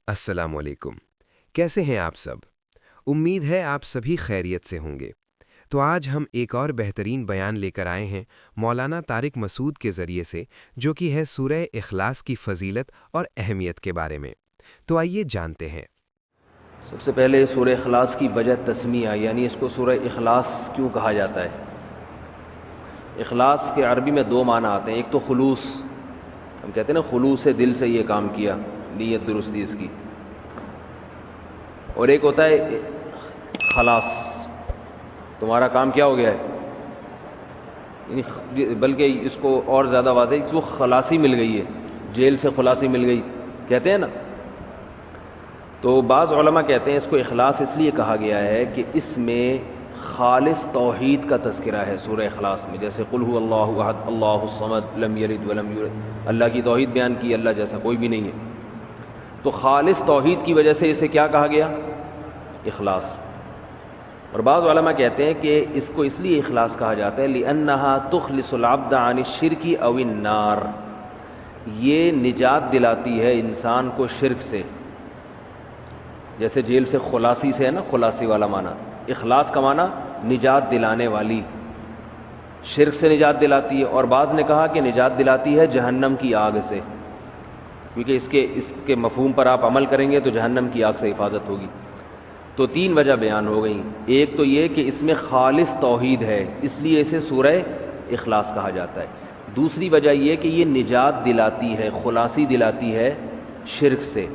السلام علیکم۔ کیسے ہیں آپ سب؟ امید ہے آپ سبھی خیریت سے ہوں گے۔ تو آج ہم ایک اور بہترین بیان لے کر آئے ہیں مولانا طارق مسعود کے ذریعے سے، جو کہ ہے سورہ اخلاص کی فضیلت اور اہمیت کے بارے میں۔ تو آئیے جانتے ہیں۔ سب سے پہلے سورہ اخلاص کی وجہ تسمیہ، یعنی اس کو سورہ اخلاص کیوں کہا جاتا ہے۔ اخلاص کے عربی میں دو معنی آتے ہیں، ایک تو خلوص، ہم کہتے ہیں نا خلوص سے دل سے یہ کام کیا، نیت درستی اس کی، اور ایک ہوتا ہے خلاص، تمہارا کام کیا ہو گیا ہے، یعنی بلکہ اس کو اور زیادہ واضح اس کو خلاصی مل گئی ہے، جیل سے خلاصی مل گئی کہتے ہیں نا۔ تو بعض علماء کہتے ہیں اس کو اخلاص اس لیے کہا گیا ہے کہ اس میں خالص توحید کا تذکرہ ہے سورہ اخلاص میں، جیسے قل هو اللہ احد اللہ الصمد لم یلد ولم یولد، اللہ کی توحید بیان کی، اللہ جیسا کوئی بھی نہیں ہے۔ تو خالص توحید کی وجہ سے اسے کیا کہا گیا؟ اخلاص۔ اور بعض علماء کہتے ہیں کہ اس کو اس لیے اخلاص کہا جاتا ہے لأنها تخلص العبد عن الشرک او النار، یہ نجات دلاتی ہے انسان کو شرک سے، جیسے جیل سے خلاصی سے ہے نا، خلاصی والا معنی، اخلاص کا معنی نجات دلانے والی، شرک سے نجات دلاتی ہے، اور بعض نے کہا کہ نجات دلاتی ہے جہنم کی آگ سے، کیونکہ اس کے مفہوم پر آپ عمل کریں گے تو جہنم کی آگ سے حفاظت ہوگی۔ تو تین وجہ بیان ہو گئیں، ایک تو یہ کہ اس میں خالص توحید ہے، اس لیے اسے سورہ اخلاص کہا جاتا ہے۔ دوسری وجہ یہ کہ یہ نجات دلاتی ہے، خلاصی دلاتی ہے شرک سے۔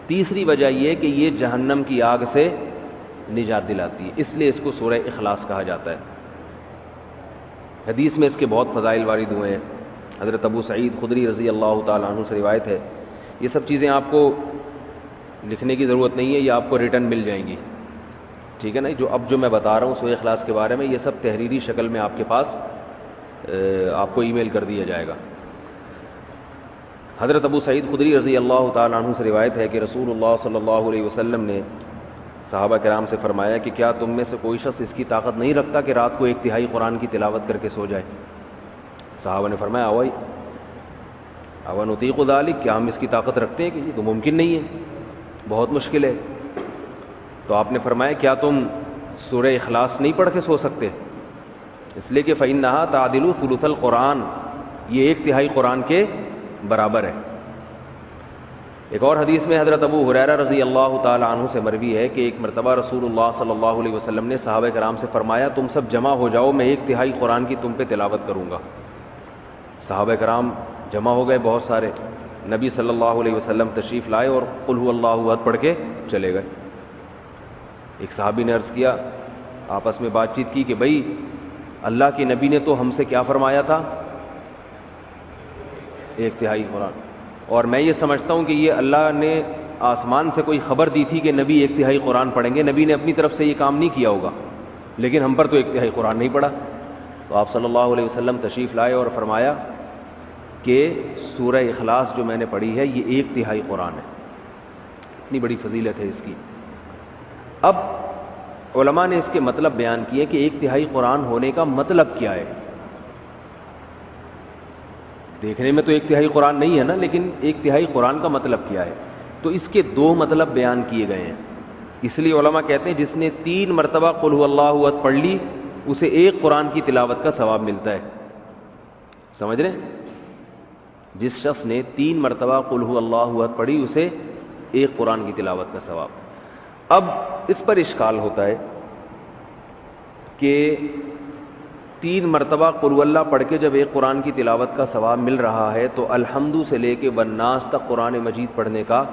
تیسری وجہ یہ کہ یہ جہنم کی آگ سے نجات دلاتی ہے، اس لیے اس کو سورہ اخلاص کہا جاتا ہے۔ حدیث میں اس کے بہت فضائل وارد ہوئے ہیں، حضرت ابو سعید خدری رضی اللہ تعالیٰ عنہ سے روایت ہے۔ یہ سب چیزیں آپ کو لکھنے کی ضرورت نہیں ہے، یہ آپ کو ریٹرن مل جائیں گی، ٹھیک ہے نا۔ جو میں بتا رہا ہوں سورہ اخلاص کے بارے میں، یہ سب تحریری شکل میں آپ کے پاس آپ کو ای میل کر دیا جائے گا۔ حضرت ابو سعید خدری رضی اللہ تعالیٰ عنہ سے روایت ہے کہ رسول اللہ صلی اللہ علیہ وسلم نے صحابہ کرام سے فرمایا کہ کیا تم میں سے کوئی شخص اس کی طاقت نہیں رکھتا کہ رات کو 1/3 قرآن کی تلاوت کر کے سو جائے؟ صحابہ نے فرمایا نطیق ذلک، کیا ہم اس کی طاقت رکھتے ہیں؟ کہ یہ تو ممکن نہیں ہے، بہت مشکل ہے۔ تو آپ نے فرمایا کیا تم سورہ اخلاص نہیں پڑھ کے سو سکتے؟ اس لیے کہ فإنھا تعدل ثلث القرآن، یہ 1/3 قرآن کے برابر ہے۔ ایک اور حدیث میں حضرت ابو ہریرہ رضی اللہ تعالی عنہ سے مروی ہے کہ ایک مرتبہ رسول اللہ صلی اللہ علیہ وسلم نے صحابہ کرام سے فرمایا تم سب جمع ہو جاؤ، میں 1/3 قرآن کی تم پہ تلاوت کروں گا۔ صحابہ کرام جمع ہو گئے بہت سارے، نبی صلی اللہ علیہ وسلم تشریف لائے اور قل هو اللہ احد پڑھ کے چلے گئے۔ ایک صحابی نے عرض کیا، آپس میں بات چیت کی کہ بھائی اللہ کے نبی نے تو ہم سے کیا فرمایا تھا؟ 1/3 قرآن، اور میں یہ سمجھتا ہوں کہ یہ اللہ نے آسمان سے کوئی خبر دی تھی کہ نبی 1/3 قرآن پڑھیں گے، نبی نے اپنی طرف سے یہ کام نہیں کیا ہوگا، لیکن ہم پر تو 1/3 قرآن نہیں پڑھا۔ تو آپ صلی اللہ علیہ وسلم تشریف لائے اور فرمایا کہ سورہ اخلاص جو میں نے پڑھی ہے یہ 1/3 قرآن ہے، اتنی بڑی فضیلت ہے اس کی۔ اب علماء نے اس کے مطلب بیان کیے کہ 1/3 قرآن ہونے کا مطلب کیا ہے۔ دیکھنے میں تو 1/3 قرآن نہیں ہے نا، لیکن 1/3 قرآن کا مطلب کیا ہے؟ تو اس کے دو مطلب بیان کیے گئے ہیں۔ اس لیے علماء کہتے ہیں جس نے 3 مرتبہ قل هو اللہ احد پڑھ لی اسے 1 قرآن کی تلاوت کا ثواب ملتا ہے، سمجھ رہے ہیں؟ جس شخص نے 3 مرتبہ قل هو اللہ احد پڑھی اسے 1 قرآن کی تلاوت کا ثواب۔ اب اس پر اشکال ہوتا ہے کہ 3 مرتبہ قل هو اللہ پڑھ کے جب 1 قرآن کی تلاوت کا ثواب مل رہا ہے تو الحمد سے لے کے والناس تک قرآن مجید پڑھنے کا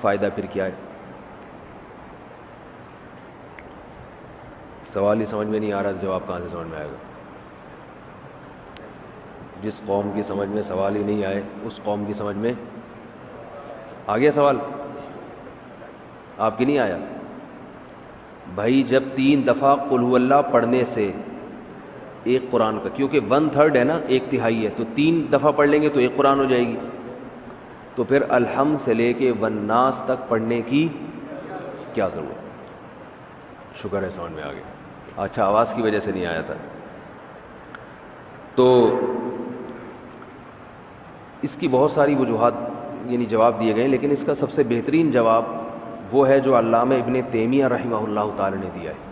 فائدہ پھر کیا ہے؟ سوال ہی سمجھ میں نہیں آ رہا، جواب کہاں سے سمجھ میں آئے گا؟ جس قوم کی سمجھ میں سوال ہی نہیں آئے اس قوم کی سمجھ میں آ گیا سوال؟ آپ کی نہیں آیا؟ بھائی جب 3 دفعہ قل هو اللہ پڑھنے سے 1 قرآن کا، کیونکہ 1/3 ہے نا، 1/3 ہے، تو 3 دفعہ پڑھ لیں گے تو 1 قرآن ہو جائے گی، تو پھر الحمد سے لے کے والناس تک پڑھنے کی کیا ضرورت؟ شکر ہے سمجھ میں آ گیا۔ اچھا آواز کی وجہ سے نہیں آیا تھا۔ تو اس کی بہت ساری وجوہات یعنی جواب دیے گئے، لیکن اس کا سب سے بہترین جواب وہ ہے جو علامہ ابن تیمیہ رحمہ اللہ تعالی نے دیا ہے۔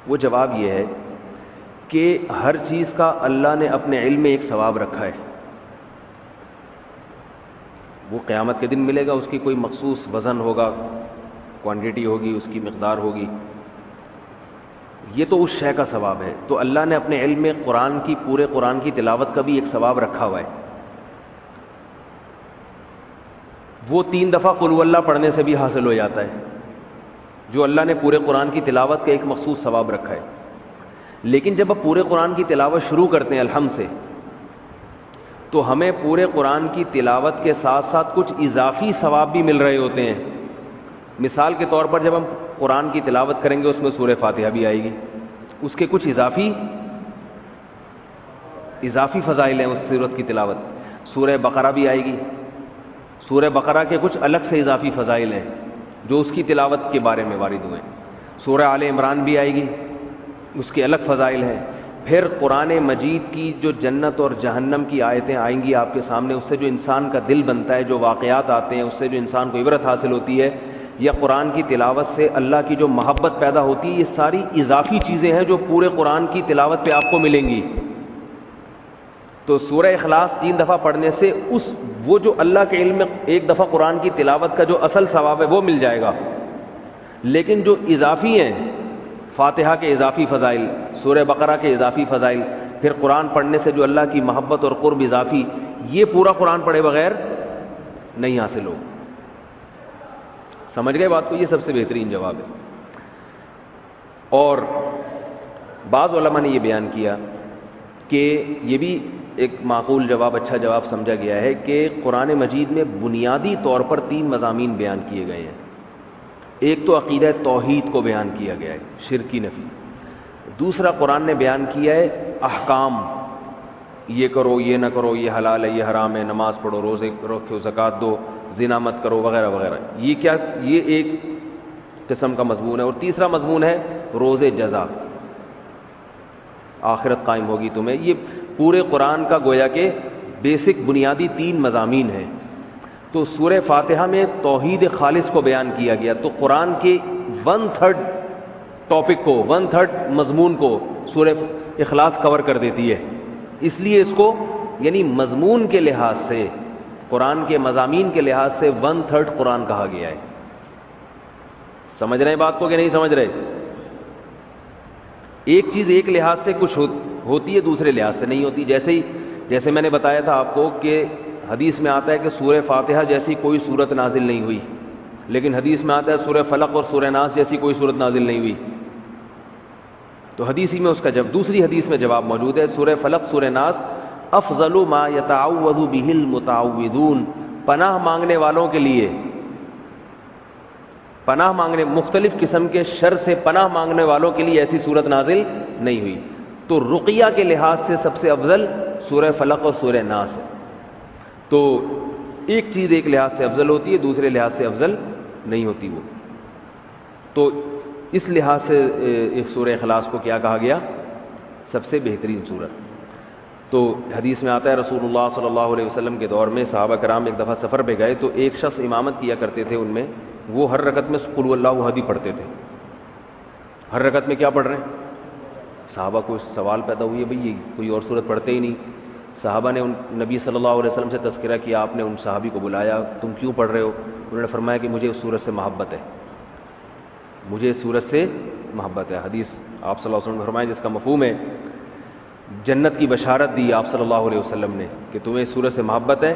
وہ جواب یہ ہے کہ ہر چیز کا اللہ نے اپنے علم میں ایک ثواب رکھا ہے، وہ قیامت کے دن ملے گا، اس کی کوئی مخصوص وزن ہوگا، کوانٹٹی ہوگی، اس کی مقدار ہوگی، یہ تو اس شے کا ثواب ہے۔ تو اللہ نے اپنے علم میں پورے قرآن کی تلاوت کا بھی ایک ثواب رکھا ہوا ہے، وہ 3 دفعہ قل ہو اللہ پڑھنے سے بھی حاصل ہو جاتا ہے، جو اللہ نے پورے قرآن کی تلاوت کا ایک مخصوص ثواب رکھا ہے۔ لیکن جب آپ پورے قرآن کی تلاوت شروع کرتے ہیں الحمد سے، تو ہمیں پورے قرآن کی تلاوت کے ساتھ ساتھ کچھ اضافی ثواب بھی مل رہے ہوتے ہیں۔ مثال کے طور پر جب ہم قرآن کی تلاوت کریں گے، اس میں سورہ فاتحہ بھی آئے گی، اس کے کچھ اضافی فضائل ہیں اس سورت کی تلاوت۔ سورہ بقرہ بھی آئے گی، سورہ بقرہ کے کچھ الگ سے اضافی فضائل ہیں جو اس کی تلاوت کے بارے میں وارد ہوئے ہیں۔ سورہ آل عمران بھی آئے گی، اس کے الگ فضائل ہیں۔ پھر قرآن مجید کی جو جنت اور جہنم کی آیتیں آئیں گی آپ کے سامنے، اس سے جو انسان کا دل بنتا ہے، جو واقعات آتے ہیں، اس سے جو انسان کو عبرت حاصل ہوتی ہے، یا قرآن کی تلاوت سے اللہ کی جو محبت پیدا ہوتی ہے، یہ ساری اضافی چیزیں ہیں جو پورے قرآن کی تلاوت پہ آپ کو ملیں گی۔ تو سورہ اخلاص 3 دفعہ پڑھنے سے وہ جو اللہ کے علم میں 1 دفعہ قرآن کی تلاوت کا جو اصل ثواب ہے وہ مل جائے گا، لیکن جو اضافی ہیں، فاتحہ کے اضافی فضائل، سورہ بقرہ کے اضافی فضائل، پھر قرآن پڑھنے سے جو اللہ کی محبت اور قرب اضافی، یہ پورا قرآن پڑھے بغیر نہیں حاصل ہو۔ سمجھ گئے بات کو؟ یہ سب سے بہترین جواب ہے۔ اور بعض علماء نے یہ بیان کیا کہ یہ بھی ایک معقول جواب، اچھا جواب سمجھا گیا ہے کہ قرآن مجید میں بنیادی طور پر 3 مضامین بیان کیے گئے ہیں۔ ایک تو عقیدہ توحید کو بیان کیا گیا ہے، شرک کی نفی۔ دوسرا قرآن نے بیان کیا ہے احکام، یہ کرو، یہ نہ کرو، یہ حلال ہے، یہ حرام ہے، نماز پڑھو، روزے رکھو، زکوٰۃ دو، زنا مت کرو، وغیرہ وغیرہ۔ یہ ایک قسم کا مضمون ہے۔ اور تیسرا مضمون ہے روز جزا، آخرت قائم ہوگی تمہیں۔ یہ پورے قرآن کا گویا کہ بیسک بنیادی 3 مضامین ہیں۔ تو سورہ فاتحہ میں توحید خالص کو بیان کیا گیا، تو قرآن کے 1/3 ٹاپک کو، 1/3 مضمون کو سورہ اخلاص کور کر دیتی ہے۔ اس لیے اس کو یعنی مضمون کے لحاظ سے، قرآن کے مضامین کے لحاظ سے 1/3 قرآن کہا گیا ہے۔ سمجھ رہے ہیں بات کو کہ نہیں سمجھ رہے؟ ایک چیز ایک لحاظ سے کچھ ہوتی ہے، دوسرے لحاظ سے نہیں ہوتی۔ جیسے میں نے بتایا تھا آپ کو کہ حدیث میں آتا ہے کہ سورہ فاتحہ جیسی کوئی صورت نازل نہیں ہوئی، لیکن حدیث میں آتا ہے سورہ فلق اور سورہ ناس جیسی کوئی صورت نازل نہیں ہوئی۔ تو حدیث ہی میں اس کا دوسری حدیث میں جواب موجود ہے، سورہ فلق سورہ ناس افضل ما یتعوذ بہ المتعوذون، پناہ مانگنے والوں کے لیے، پناہ مانگنے، مختلف قسم کے شر سے پناہ مانگنے والوں کے لیے ایسی صورت نازل نہیں ہوئی۔ تو رقیہ کے لحاظ سے سب سے افضل سورہ فلق اور سورہ ناس ہے۔ تو ایک چیز ایک لحاظ سے افضل ہوتی ہے، دوسرے لحاظ سے افضل نہیں ہوتی وہ۔ تو اس لحاظ سے ایک سورہ اخلاص کو کیا کہا گیا؟ سب سے بہترین سورت۔ تو حدیث میں آتا ہے رسول اللہ صلی اللہ علیہ وسلم کے دور میں صحابہ کرام ایک دفعہ سفر پہ گئے، تو ایک شخص امامت کیا کرتے تھے ان میں، وہ ہر رکعت میں قل ہو اللہ احد ہی پڑھتے تھے۔ ہر رکعت میں کیا پڑھ رہے ہیں؟ صحابہ کو سوال پیدا ہوئی ہے، بھئی یہ کوئی اور صورت پڑھتے ہی نہیں۔ صحابہ نے نبی صلی اللہ علیہ وسلم سے تذکرہ کیا، آپ نے ان صحابی کو بلایا، تم کیوں پڑھ رہے ہو؟ انہوں نے فرمایا کہ مجھے اس صورت سے محبت ہے، مجھے اس صورت سے محبت ہے۔ حدیث آپ صلی اللہ علیہ وسلم نے فرمایا جس کا مفہوم ہے جنت کی بشارت دی آپ صلی اللہ علیہ وسلم نے کہ تمہیں اس صورت سے محبت ہے،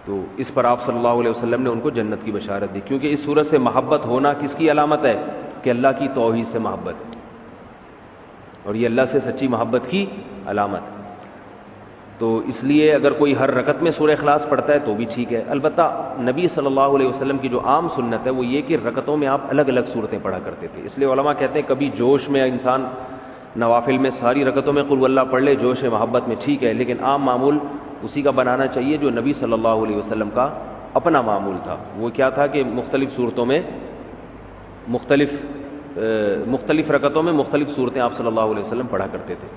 تو اس پر آپ صلی اللہ علیہ وسلم نے ان کو جنت کی بشارت دی، کیونکہ اس صورت سے محبت ہونا کس کی علامت ہے؟ کہ اللہ کی توحید سے محبت ہے، اور یہ اللہ سے سچی محبت کی علامت ہے۔ تو اس لیے اگر کوئی ہر رکعت میں سورہ اخلاص پڑھتا ہے تو بھی ٹھیک ہے۔ البتہ نبی صلی اللہ علیہ وسلم کی جو عام سنت ہے وہ یہ کہ رکعتوں میں آپ الگ الگ صورتیں پڑھا کرتے تھے۔ اس لیے علماء کہتے ہیں کبھی جوش میں انسان نوافل میں ساری رکعتوں میں قل ہو اللہ پڑھ لے، جوش محبت میں ٹھیک ہے، لیکن عام معمول اسی کا بنانا چاہیے جو نبی صلی اللہ علیہ وسلم کا اپنا معمول تھا۔ وہ کیا تھا کہ مختلف صورتوں میں مختلف رکعتوں میں مختلف صورتیں آپ صلی اللہ علیہ وسلم پڑھا کرتے تھے۔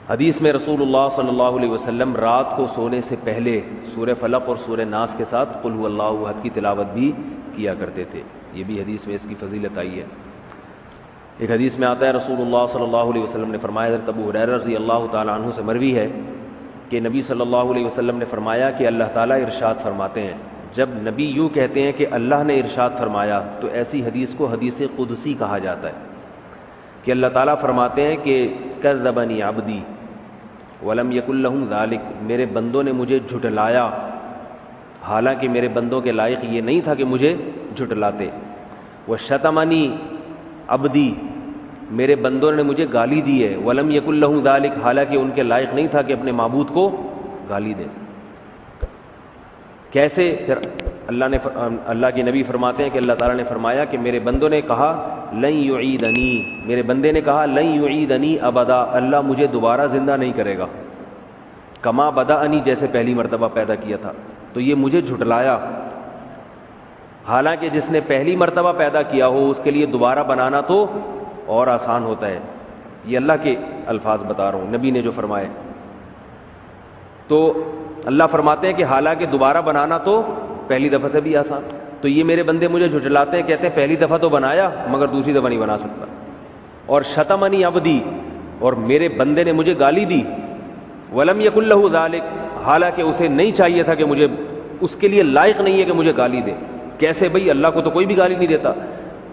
حدیث میں رسول اللہ صلی اللہ علیہ وسلم رات کو سونے سے پہلے سورہ فلق اور سورہ ناس کے ساتھ قل هو اللہ احد کی تلاوت بھی کیا کرتے تھے. یہ بھی حدیث میں اس کی فضیلت آئی ہے. ایک حدیث میں آتا ہے رسول اللہ صلی اللہ علیہ وسلم نے فرمایا، حضرت ابو ہریرہ رضی اللہ تعالیٰ عنہ سے مروی ہے کہ نبی صلی اللہ علیہ وسلم نے فرمایا کہ اللہ تعالیٰ ارشاد فرماتے ہیں. جب نبی یوں کہتے ہیں کہ اللہ نے ارشاد فرمایا تو ایسی حدیث کو حدیث قدسی کہا جاتا ہے کہ اللہ تعالیٰ فرماتے ہیں کہ کذبنی عبدی ولم یکن لہ ذالک، میرے بندوں نے مجھے جھٹلایا حالانکہ میرے بندوں کے لائق یہ نہیں تھا کہ مجھے جھٹلاتے. وشتمنی عبدی، میرے بندوں نے مجھے گالی دی ہے. ولم یکن لہ ذالک، حالانکہ ان کے لائق نہیں تھا کہ اپنے معبود کو گالی دیں. کیسے؟ پھر اللہ کے نبی فرماتے ہیں کہ اللہ تعالیٰ نے فرمایا کہ میرے بندوں نے کہا لن یعیدنی، میرے بندے نے کہا لن یعیدنی ابدا، اللہ مجھے دوبارہ زندہ نہیں کرے گا. کما بدأنی، جیسے پہلی مرتبہ پیدا کیا تھا. تو یہ مجھے جھٹلایا، حالانکہ جس نے پہلی مرتبہ پیدا کیا ہو اس کے لیے دوبارہ بنانا تو اور آسان ہوتا ہے. یہ اللہ کے الفاظ بتا رہا ہوں، نبی نے جو فرمائے. تو اللہ فرماتے ہیں کہ حالانکہ دوبارہ بنانا تو پہلی دفعہ سے بھی آسان. تو یہ میرے بندے مجھے جھٹلاتے ہیں، کہتے ہیں پہلی دفعہ تو بنایا مگر دوسری دفعہ نہیں بنا سکتا. اور شتمنی عبدی، اور میرے بندے نے مجھے گالی دی. ولم یکن لہ ذالک، حالانکہ اسے نہیں چاہیے تھا کہ مجھے، اس کے لیے لائق نہیں ہے کہ مجھے گالی دے. کیسے بھئی؟ اللہ کو تو کوئی بھی گالی نہیں دیتا.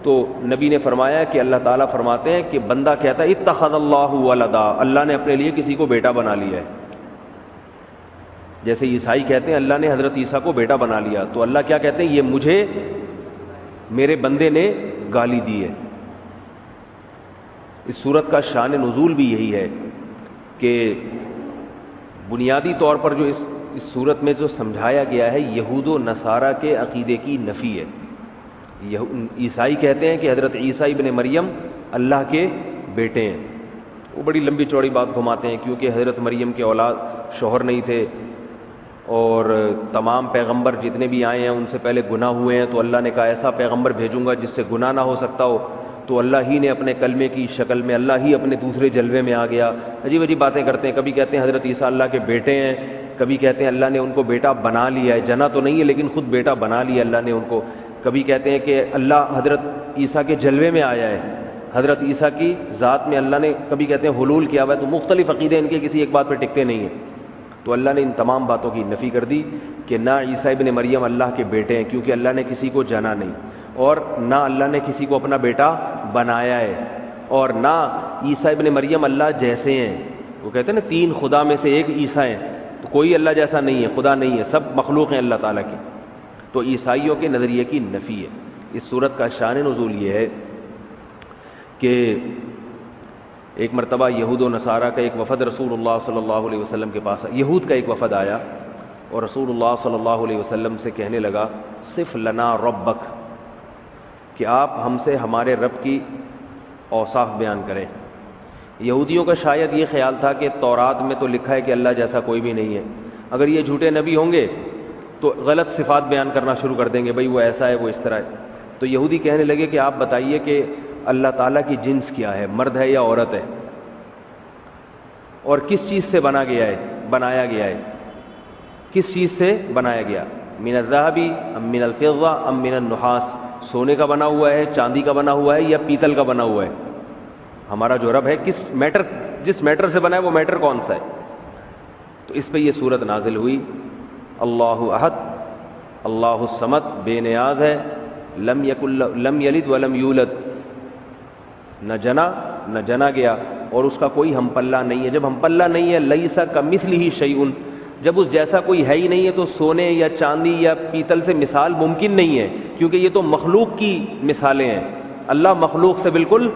تو نبی نے فرمایا کہ اللہ تعالیٰ فرماتے ہیں کہ بندہ کہتا ہے اتخذ اللہ ولدا، اللہ نے اپنے لیے کسی کو بیٹا بنا لیا ہے. جیسے عیسائی کہتے ہیں اللہ نے حضرت عیسیٰ کو بیٹا بنا لیا، تو اللہ کیا کہتے ہیں؟ یہ مجھے میرے بندے نے گالی دی ہے. اس صورت کا شان نزول بھی یہی ہے کہ بنیادی طور پر جو اس صورت میں جو سمجھایا گیا ہے یہود و نصارہ کے عقیدے کی نفی ہے. عیسائی کہتے ہیں کہ حضرت عیسیٰ ابن مریم اللہ کے بیٹے ہیں. وہ بڑی لمبی چوڑی بات گھماتے ہیں، کیونکہ حضرت مریم کے اولاد شوہر نہیں تھے اور تمام پیغمبر جتنے بھی آئے ہیں ان سے پہلے گناہ ہوئے ہیں، تو اللہ نے کہا ایسا پیغمبر بھیجوں گا جس سے گناہ نہ ہو سکتا ہو. تو اللہ ہی نے اپنے کلمے کی شکل میں، اللہ ہی اپنے دوسرے جلوے میں آ گیا. عجیب عجیب باتیں کرتے ہیں. کبھی کہتے ہیں حضرت عیسیٰ اللہ کے بیٹے ہیں، کبھی کہتے ہیں اللہ نے ان کو بیٹا بنا لیا ہے. جنا تو نہیں ہے لیکن خود بیٹا بنا لیا اللہ نے ان کو. کبھی کہتے ہیں کہ اللہ حضرت عیسیٰ کے جلوے میں آیا ہے، حضرت عیسیٰ کی ذات میں اللہ نے، کبھی کہتے ہیں حلول کیا ہوا ہے. تو مختلف عقیدے ان کے کسی ایک بات پہ ٹکتے نہیں ہیں. تو اللہ نے ان تمام باتوں کی نفی کر دی کہ نہ عیسیٰ ابن مریم اللہ کے بیٹے ہیں، کیونکہ اللہ نے کسی کو جنا نہیں، اور نہ اللہ نے کسی کو اپنا بیٹا بنایا ہے، اور نہ عیسیٰ ابن مریم اللہ جیسے ہیں. وہ کہتے ہیں نا تین خدا میں سے ایک عیسیٰ ہیں، تو کوئی اللہ جیسا نہیں ہے، خدا نہیں ہے، سب مخلوق ہیں اللہ تعالیٰ کی. تو عیسائیوں کے نظریے کی نفی ہے. اس صورت کا شان نزول یہ ہے کہ ایک مرتبہ یہود و نصارہ کا ایک وفد رسول اللہ صلی اللہ علیہ وسلم کے پاس، یہود کا ایک وفد آیا اور رسول اللہ صلی اللہ علیہ وسلم سے کہنے لگا صف لنا ربک، کہ آپ ہم سے ہمارے رب کی اوصاف بیان کریں. یہودیوں کا شاید یہ خیال تھا کہ تورات میں تو لکھا ہے کہ اللہ جیسا کوئی بھی نہیں ہے، اگر یہ جھوٹے نبی ہوں گے تو غلط صفات بیان کرنا شروع کر دیں گے، بھئی وہ ایسا ہے وہ اس طرح ہے. تو یہودی کہنے لگے کہ آپ بتائیے کہ اللہ تعالیٰ کی جنس کیا ہے، مرد ہے یا عورت ہے، اور کس چیز سے بنایا گیا ہے، کس چیز سے بنایا گیا؟ من الذهب ام من الفضة ام من النحاس، سونے کا بنا ہوا ہے، چاندی کا بنا ہوا ہے یا پیتل کا بنا ہوا ہے؟ ہمارا جو رب ہے جس میٹر سے بنا ہے وہ میٹر کون سا ہے؟ تو اس پہ یہ صورت نازل ہوئی. اللہ احد اللہ الصمد، بے نیاز ہے، لم یلد ولم یولد، نہ جنا گیا اور اس کا کوئی ہم پلہ نہیں ہے. جب ہم پلہ نہیں ہے، لیس کمثلہ شیء، جب اس جیسا کوئی ہے ہی نہیں ہے تو سونے یا چاندی یا پیتل سے مثال ممکن نہیں ہے، کیونکہ یہ تو مخلوق کی مثالیں ہیں. اللہ مخلوق سے بالکل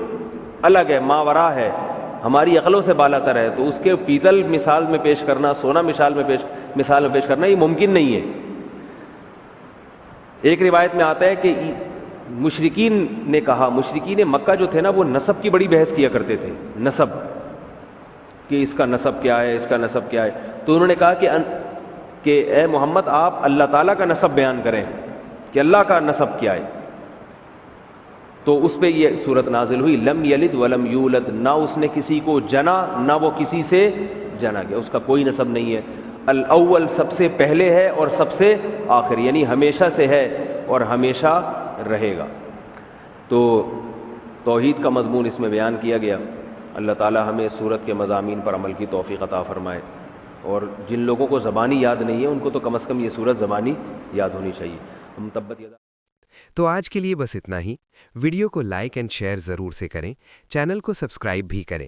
الگ ہے، ماورا ہے، ہماری عقلوں سے بالا تر ہے. تو اس کے پیتل مثال میں پیش کرنا، سونا مثال میں پیش کرنا یہ ممکن نہیں ہے. ایک روایت میں آتا ہے کہ مشرکین نے کہا، مشرکین مکہ جو تھے نا وہ نسب کی بڑی بحث کیا کرتے تھے، نسب کہ اس کا نسب کیا ہے، اس کا نسب کیا ہے. تو انہوں نے کہا کہ اے محمد آپ اللہ تعالیٰ کا نسب بیان کریں کہ اللہ کا نسب کیا ہے. تو اس پہ یہ صورت نازل ہوئی، لم یلد ولم یولد، نہ اس نے کسی کو جنا نہ وہ کسی سے جنا گیا، اس کا کوئی نسب نہیں ہے، الاول سب سے پہلے ہے اور سب سے آخر، یعنی ہمیشہ سے ہے اور ہمیشہ رہے گا۔ تو توحید کا مضمون اس میں بیان کیا گیا۔ اللہ تعالی ہمیں اس صورت کے مضامین پر عمل کی توفیق عطا فرمائے، اور جن لوگوں کو زبانی یاد نہیں ہے ان کو تو کم از کم یہ صورت زبانی یاد ہونی چاہیے۔ ہم تبت یدا۔ تو آج کے لیے بس اتنا ہی۔ ویڈیو کو لائک اینڈ شیئر ضرور سے کریں، چینل کو سبسکرائب بھی کریں۔